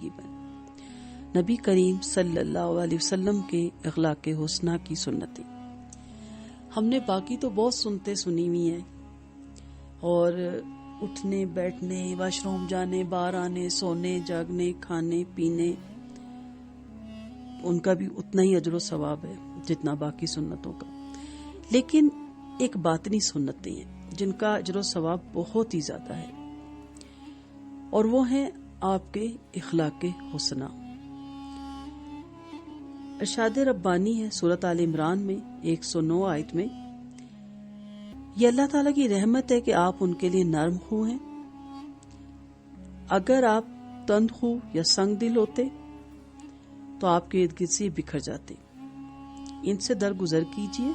زندگی میں نبی کریم صلی اللہ علیہ وسلم کے اخلاق حسنہ کی سنتیں. ہم نے باقی تو بہت سنتے سنی ہوئی ہیں، اور اٹھنے بیٹھنے، واش روم جانے، باہر آنے، سونے جاگنے، کھانے پینے، ان کا بھی اتنا ہی اجر و ثواب ہے جتنا باقی سنتوں کا. لیکن ایک باطنی سنتیں ہیں جن کا اجر و ثواب بہت ہی زیادہ ہے، اور وہ ہیں آپ کے اخلاق حسنہ. ارشاد ربانی ہے سورۃ آل عمران میں 109 آیت میں، یہ اللہ تعالیٰ کی رحمت ہے کہ آپ ان کے لیے نرم خو ہیں. اگر آپ تند خو یا سنگ دل ہوتے تو آپ کے ارد گرد سے بکھر جاتے. ان سے درگزر کیجیے،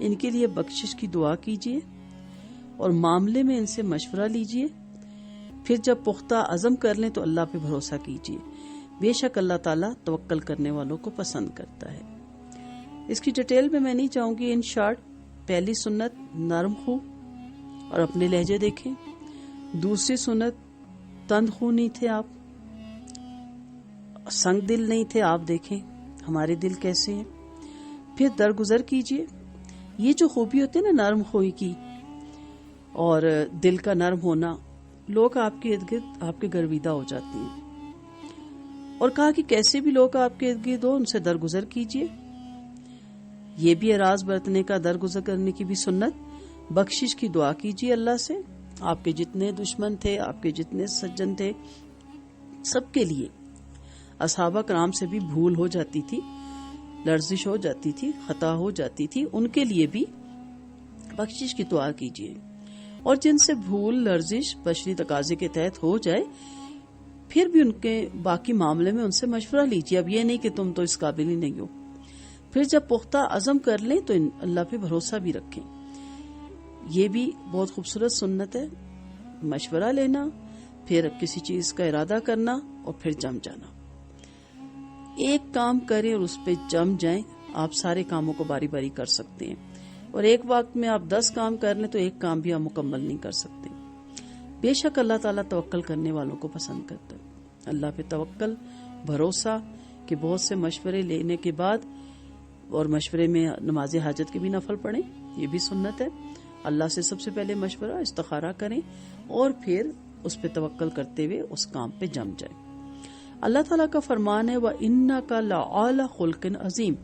ان کے لیے بخشش کی دعا کیجیے، اور معاملے میں ان سے مشورہ لیجیے. پھر جب پختہ عزم کر لیں تو اللہ پہ بھروسہ کیجیے، بے شک اللہ تعالیٰ توکل کرنے والوں کو پسند کرتا ہے. اس کی ڈیٹیل میں میں نہیں چاہوں گی. ان شارٹ، پہلی سنت نرم خو اور اپنے لہجے دیکھیں. دوسری سنت تند خو نہیں تھے آپ، سنگ دل نہیں تھے آپ، دیکھیں ہمارے دل کیسے ہیں. پھر درگزر کیجیے. یہ جو خوبی ہوتی ہے نا نرم خوئی کی اور دل کا نرم ہونا، لوگ آپ کے ارد گرد آپ کے گرویدہ ہو جاتے ہیں. اور کہا کہ کیسے بھی لوگ آپ کے ارد گرد ہو، ان سے درگزر کیجیے. یہ بھی اعراض برتنے کا، درگزر کرنے کی بھی سنت. بخشش کی دعا کیجیے اللہ سے. آپ کے جتنے دشمن تھے، آپ کے جتنے سجن تھے، سب کے لیے. اصحابہ کرام سے بھی بھول ہو جاتی تھی، لرزش ہو جاتی تھی، خطا ہو جاتی تھی، ان کے لیے بھی بخشش کی دعا کیجیے. اور جن سے بھول لرزش بشری تقاضے کے تحت ہو جائے، پھر بھی ان کے باقی معاملے میں ان سے مشورہ لیجیے. اب یہ نہیں کہ تم تو اس قابل ہی نہیں ہو. پھر جب پختہ عزم کر لیں تو اللہ پہ بھروسہ بھی رکھیں. یہ بھی بہت خوبصورت سنت ہے، مشورہ لینا، پھر کسی چیز کا ارادہ کرنا اور پھر جم جانا. ایک کام کریں اور اس پہ جم جائیں. آپ سارے کاموں کو باری باری کر سکتے ہیں، اور ایک وقت میں آپ 10 کام کر لیں تو ایک کام بھی آپ مکمل نہیں کر سکتے. بے شک اللہ تعالیٰ توکل کرنے والوں کو پسند کرتا ہے. اللہ پہ توکل، بھروسہ، کہ بہت سے مشورے لینے کے بعد، اور مشورے میں نماز حاجت کے بھی نفل پڑھیں، یہ بھی سنت ہے. اللہ سے سب سے پہلے مشورہ استخارہ کریں اور پھر اس پہ توکل کرتے ہوئے اس کام پہ جم جائیں. اللہ تعالیٰ کا فرمان ہے وَإِنَّكَ لَعَلَىٰ خُلْقٍ عَظِيمٍ.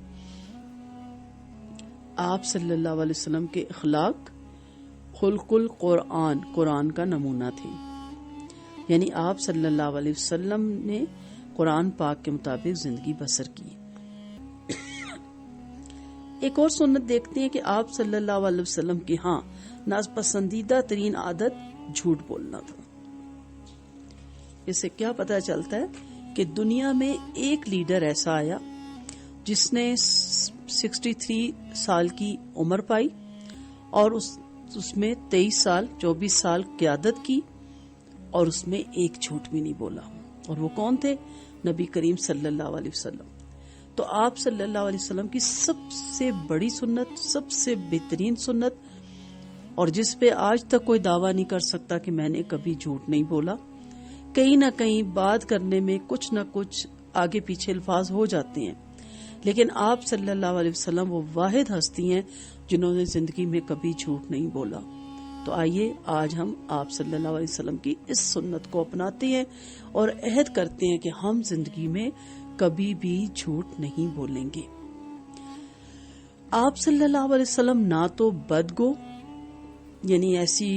آپ صلی اللہ علیہ وسلم کے اخلاق خلق القرآن، قرآن کا نمونہ تھے. یعنی آپ صلی اللہ علیہ وسلم نے قرآن پاک کے مطابق زندگی بسر کی. ایک اور سنت دیکھتے ہیں کہ آپ صلی اللہ علیہ وسلم کی ناپسندیدہ ترین عادت جھوٹ بولنا تھا. اس سے کیا پتہ چلتا ہے کہ دنیا میں ایک لیڈر ایسا آیا جس نے 63 سال کی عمر پائی اور اس میں 23 سال 24 سال قیادت کی، اور اس میں ایک جھوٹ بھی نہیں بولا. اور وہ کون تھے؟ نبی کریم صلی اللہ علیہ وسلم. تو آپ صلی اللہ علیہ وسلم کی سب سے بڑی سنت، سب سے بہترین سنت، اور جس پہ آج تک کوئی دعویٰ نہیں کر سکتا کہ میں نے کبھی جھوٹ نہیں بولا. کہیں نہ کہیں بات کرنے میں کچھ نہ کچھ آگے پیچھے الفاظ ہو جاتے ہیں، لیکن آپ صلی اللہ علیہ وسلم وہ واحد ہستی ہیں جنہوں نے زندگی میں کبھی جھوٹ نہیں بولا. تو آئیے آج ہم آپ صلی اللہ علیہ وسلم کی اس سنت کو اپناتے ہیں اور عہد کرتے ہیں کہ ہم زندگی میں کبھی بھی جھوٹ نہیں بولیں گے. آپ صلی اللہ علیہ وسلم نہ تو بدگو، یعنی ایسی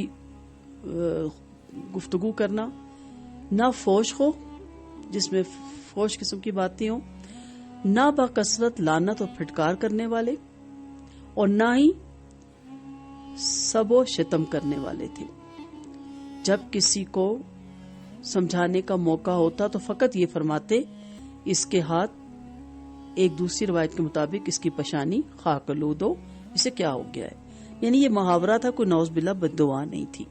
گفتگو کرنا، نہ فوش خو جس میں فوش قسم کی باتیں ہوں، نہ بکثرت لعنت اور پھٹکار کرنے والے، اور نہ ہی سب و شتم کرنے والے تھے. جب کسی کو سمجھانے کا موقع ہوتا تو فقط یہ فرماتے اس کے ہاتھ، ایک دوسری روایت کے مطابق اس کی پیشانی خاک آلود ہو، اسے کیا ہو گیا ہے. یعنی یہ محاورہ تھا، کوئی نعوذ باللہ بد دعا نہیں تھی.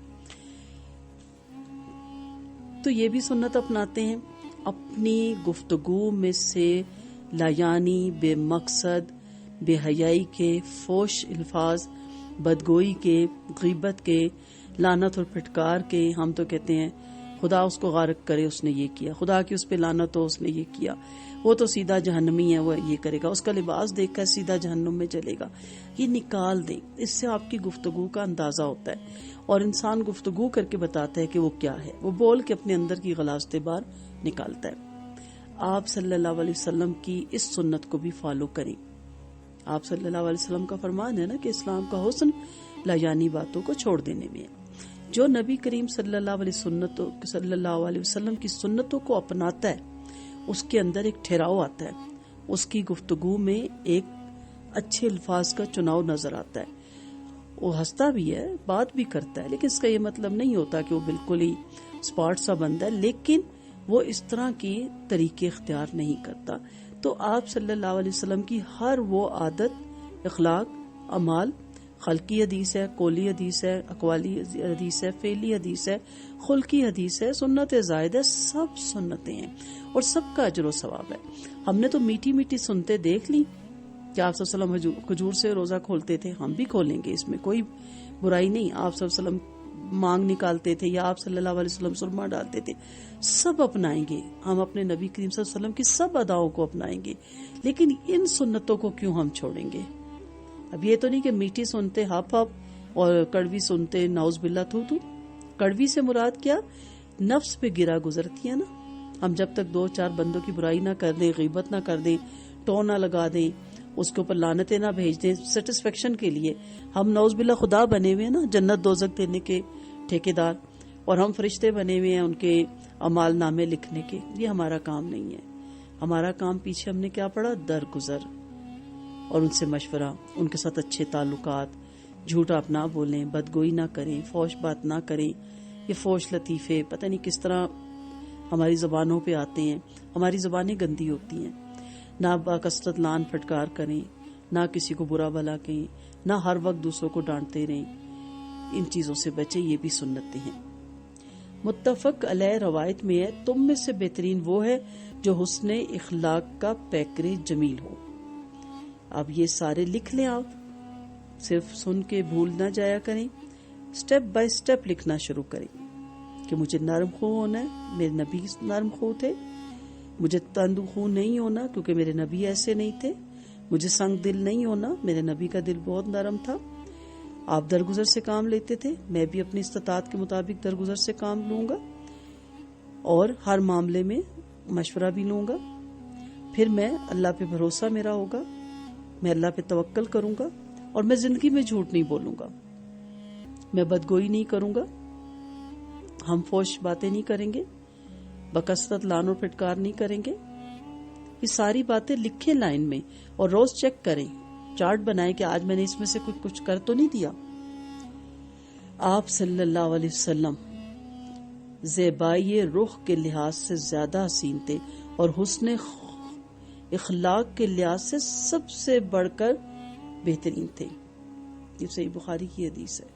تو یہ بھی سنت اپناتے ہیں. اپنی گفتگو میں سے لایانی، بے مقصد، بے حیائی کے، فوش الفاظ، بدگوئی کے، غیبت کے، لعنت اور پھٹکار کے، ہم تو کہتے ہیں خدا اس کو غارق کرے اس نے یہ کیا، خدا کی اس پہ لعنت ہو اس نے یہ کیا، وہ تو سیدھا جہنمی ہے، وہ یہ کرے گا، اس کا لباس دیکھ کر سیدھا جہنم میں چلے گا. یہ نکال دیں. اس سے آپ کی گفتگو کا اندازہ ہوتا ہے اور انسان گفتگو کر کے بتاتا ہے کہ وہ کیا ہے، وہ بول کے اپنے اندر کی غلاظتیں باہر نکالتا ہے. آپ صلی اللہ علیہ وسلم کی اس سنت کو بھی فالو کریں. آپ صلی اللہ علیہ وسلم کا فرمان ہے نا کہ اسلام کا حسن لایانی باتوں کو چھوڑ دینے میں ہے. جو نبی کریم صلی اللہ علیہ وسلم کی سنتوں کو اپناتا ہے اس کے اندر ایک ٹھہراؤ آتا ہے، اس کی گفتگو میں ایک اچھے الفاظ کا چناؤ نظر آتا ہے. وہ ہنستا بھی ہے، بات بھی کرتا ہے، لیکن اس کا یہ مطلب نہیں ہوتا کہ وہ بالکل ہی اسپاٹ سا بندہ ہے، لیکن وہ اس طرح کی طریقے اختیار نہیں کرتا. تو آپ صلی اللہ علیہ وسلم کی ہر وہ عادت، اخلاق، اعمال، خلقی حدیث ہے، قولی حدیث ہے، اقوالی حدیث ہے، فعلی حدیث ہے، خلقی حدیث ہے، سنت زائد ہے، سب سنتیں ہیں اور سب کا اجر و ثواب ہے. ہم نے تو میٹھی میٹھی سنتے دیکھ لی کہ آپ صلی اللہ علیہ وسلم کھجور سے روزہ کھولتے تھے، ہم بھی کھولیں گے، اس میں کوئی برائی نہیں. آپ صلی اللہ علیہ وسلم مانگ نکالتے تھے یا آپ صلی اللہ علیہ وسلم سرما ڈالتے تھے، سب اپنائیں گے. ہم اپنے نبی کریم صلی اللہ علیہ وسلم کی سب اداؤں کو اپنائیں گے، لیکن ان سنتوں کو کیوں ہم چھوڑیں گے؟ اب یہ تو نہیں کہ میٹھی سنتے ہاپ ہاپ اور کڑوی سنتے ناؤز باللہ تھو تھو. کڑوی سے مراد کیا؟ نفس پہ گرا گزرتی ہے نا. ہم جب تک 2-4 بندوں کی برائی نہ کر دیں، غیبت نہ کر دیں، ٹو نہ لگا دیں، اس کے اوپر لعنتیں نہ بھیج دیں سیٹسفیکشن کے لیے، ہم ناؤز باللہ خدا بنے ہوئے ہیں نا، جنت دوزخ دینے کے ٹھیکیدار، اور ہم فرشتے بنے ہوئے ہیں ان کے اعمال نامے لکھنے کے. یہ ہمارا کام نہیں ہے. ہمارا کام پیچھے ہم نے کیا پڑھا؟ درگزر اور ان سے مشورہ، ان کے ساتھ اچھے تعلقات، جھوٹ آپ نہ بولیں، بدگوئی نہ کریں، فوش بات نہ کریں. یہ فوش لطیفے پتہ نہیں کس طرح ہماری زبانوں پہ آتے ہیں. ہماری زبانیں گندی ہوتی ہیں. نہ باکثرت لان پھٹکار کریں، نہ کسی کو برا بھلا کہیں، نہ ہر وقت دوسروں کو ڈانٹتے رہیں. ان چیزوں سے بچیں، یہ بھی سنتیں ہیں. متفق علیہ روایت میں ہے، تم میں سے بہترین وہ ہے جو حسن اخلاق کا پیکر جمیل ہو. اب یہ سارے لکھ لیں، آپ صرف سن کے بھول نہ جایا کریں، سٹیپ بائی سٹیپ لکھنا شروع کریں کہ مجھے نرم خو ہونا ہے، میرے نبی نرم خو تھے. مجھے تند خو نہیں ہونا کیونکہ میرے نبی ایسے نہیں تھے. مجھے سنگ دل نہیں ہونا، میرے نبی کا دل بہت نرم تھا. آپ درگزر سے کام لیتے تھے، میں بھی اپنی استطاعت کے مطابق درگزر سے کام لوں گا اور ہر معاملے میں مشورہ بھی لوں گا. پھر میں اللہ پہ بھروسہ میرا ہوگا، میں اللہ پہ توکل کروں گا اور میں زندگی میں جھوٹ نہیں بولوں گا، میں بدگوئی نہیں کروں گا، ہم فوش باتیں نہیں کریں گے، بکثرت لان اور پھٹکار نہیں کریں گے. یہ ساری باتیں لکھیں لائن میں اور روز چیک کریں، چارٹ بنائیں کہ آج میں نے اس میں سے کچھ کر تو نہیں دیا. آپ صلی اللہ علیہ وسلم زیبائی رخ کے لحاظ سے زیادہ حسین تھے اور حسن اخلاق کے لحاظ سے سب سے بڑھ کر بہترین تھے. یہ صحیح بخاری کی حدیث ہے.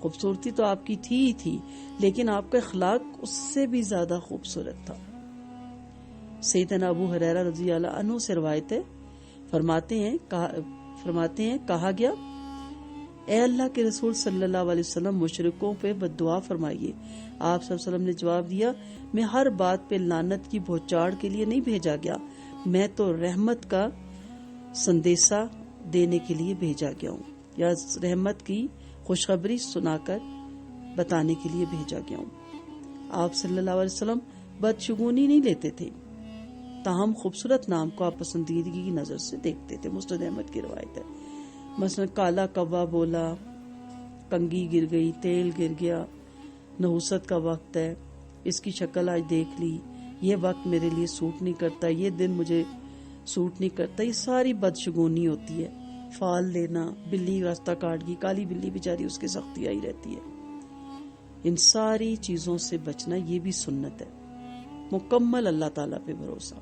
خوبصورتی تو آپ کی تھی ہی تھی، لیکن آپ کا اخلاق اس سے بھی زیادہ خوبصورت تھا. سیدنا ابو ہریرہ رضی اللہ عنہ سے روایت ہے، فرماتے ہیں کہا گیا، اے اللہ کے رسول صلی اللہ علیہ وسلم مشرکوں پہ بد دعا فرمائیے. آپ صلی اللہ علیہ وسلم نے جواب دیا، میں ہر بات پہ لعنت کی بھوچاڑ کے لیے نہیں بھیجا گیا، میں تو رحمت کا سندیسہ دینے کے لیے بھیجا گیا ہوں، یا رحمت کی خوشخبری سنا کر بتانے کے لیے بھیجا گیا ہوں. آپ صلی اللہ علیہ وسلم بدشگونی نہیں لیتے تھے، تاہم خوبصورت نام کو آپ پسندیدگی کی نظر سے دیکھتے تھے. مسند احمد کی روایت ہے. مثلا کالا کوا بولا، کنگھی گر گئی، تیل گر گیا، نحوست کا وقت ہے، اس کی شکل آج دیکھ لی، یہ وقت میرے لیے سوٹ نہیں کرتا، یہ دن مجھے سوٹ نہیں کرتا. یہ ساری بدشگونی ہوتی ہے. فال لینا، بلی راستہ کاٹ گئی، کالی بلی بیچاری اس کی سختی آئی رہتی ہے. ان ساری چیزوں سے بچنا یہ بھی سنت ہے. مکمل اللہ تعالیٰ پہ بھروسہ.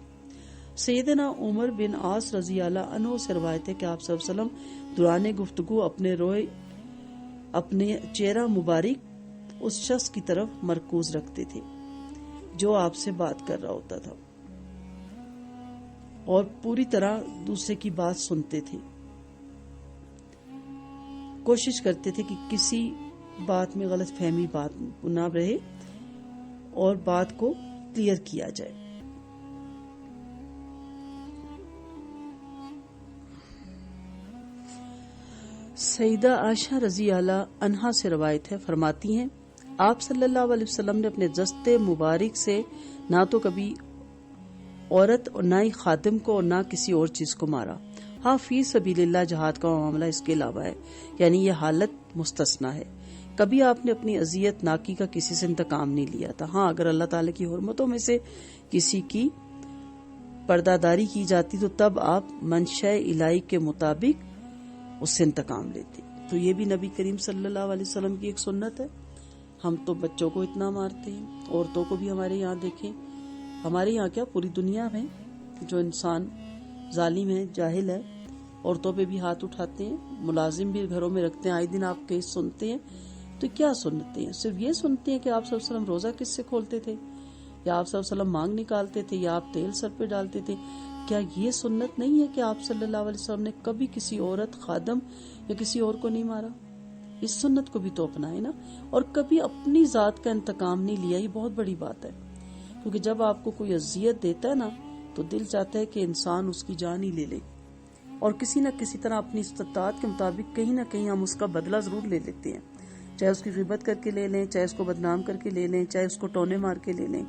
سیدنا عمر بن عاص رضی اللہ عنہ سے روایت ہے کہ آپ صلی اللہ علیہ وسلم دوران گفتگو اپنے چہرہ مبارک اس شخص کی طرف مرکوز رکھتے تھے جو آپ سے بات کر رہا ہوتا تھا اور پوری طرح دوسرے کی بات سنتے تھے. کوشش کرتے تھے کہ کسی بات میں غلط فہمی بات نہ رہے اور بات کو کلیئر کیا جائے. سیدہ عائشہ رضی اللہ عنہا سے روایت ہے، فرماتی ہیں آپ صلی اللہ علیہ وسلم نے اپنے دست مبارک سے نہ تو کبھی عورت اور نہ ہی خادم کو اور نہ کسی اور چیز کو مارا. ہاں فی سبیل اللہ جہاد کا معاملہ اس کے علاوہ ہے، یعنی یہ حالت مستثنا ہے. کبھی آپ نے اپنی اذیت ناکی کا کسی سے انتقام نہیں لیا تھا. ہاں اگر اللہ تعالیٰ کی حرمتوں میں سے کسی کی پردہ داری کی جاتی تو تب آپ منشاء الہی کے مطابق اس سے انتقام لیتے. تو یہ بھی نبی کریم صلی اللہ علیہ وسلم کی ایک سنت ہے. ہم تو بچوں کو اتنا مارتے ہیں، عورتوں کو بھی ہمارے یہاں دیکھیں، ہمارے یہاں کیا پوری دنیا میں جو انسان ظالم ہے، جاہل ہے، عورتوں پہ بھی ہاتھ اٹھاتے ہیں، ملازم بھی گھروں میں رکھتے ہیں. آئے دن آپ کیس سنتے ہیں. تو کیا سنتے ہیں؟ صرف یہ سنتے ہیں کہ آپ صلی اللہ علیہ وسلم روزہ کس سے کھولتے تھے، یا آپ صلی اللہ علیہ وسلم مانگ نکالتے تھے، یا آپ تیل سر پہ ڈالتے تھے. کیا یہ سنت نہیں ہے کہ آپ صلی اللہ علیہ وسلم نے کبھی کسی عورت، خادم یا کسی اور کو نہیں مارا؟ اس سنت کو بھی تو اپنائے نا. اور کبھی اپنی ذات کا انتقام نہیں لیا. یہ بہت بڑی بات ہے، کیونکہ جب آپ کو کوئی اذیت دیتا ہے نا تو دل چاہتا ہے کہ انسان اس کی جان ہی لے لے، اور کسی نہ کسی طرح اپنی استطاعت کے مطابق کہیں نہ کہیں ہم اس کا بدلہ ضرور لے لیتے ہیں. چاہے اس کی غیبت کر کے لے لیں، چاہے اس کو بدنام کر کے لے لیں، چاہے اس کو ٹونے مار کے لے لیں،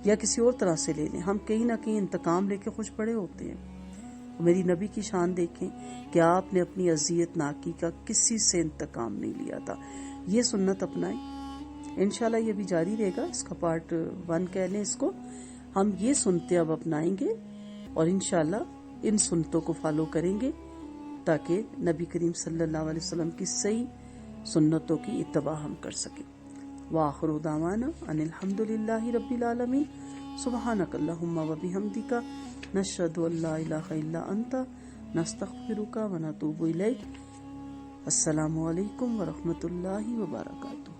یا کسی اور طرح سے لے لیں. ہم کہیں نہ کہیں انتقام لے کے خوش پڑے ہوتے ہیں. میری نبی کی شان دیکھیں کہ آپ نے اپنی اذیت ناکی کا کسی سے انتقام نہیں لیا تھا. یہ سنت اپنائیں. انشاءاللہ یہ بھی جاری رہے گا، اس کا پارٹ 1 کہہ لیں اس کو. ہم یہ سنتے اب اپنائیں گے اور انشاءاللہ ان سنتوں کو فالو کریں گے تاکہ نبی کریم صلی اللہ علیہ وسلم کی صحیح سنتوں کی اتباع ہم کر سکیں. وآخر دعوانا ان الحمدللہ رب العالمین. سبحانک اللہم و بحمدک نشہد ان لا الہ الا انت نستغفرک و نتوب الیک. السلام علیکم ورحمۃ اللہ وبرکاتہ.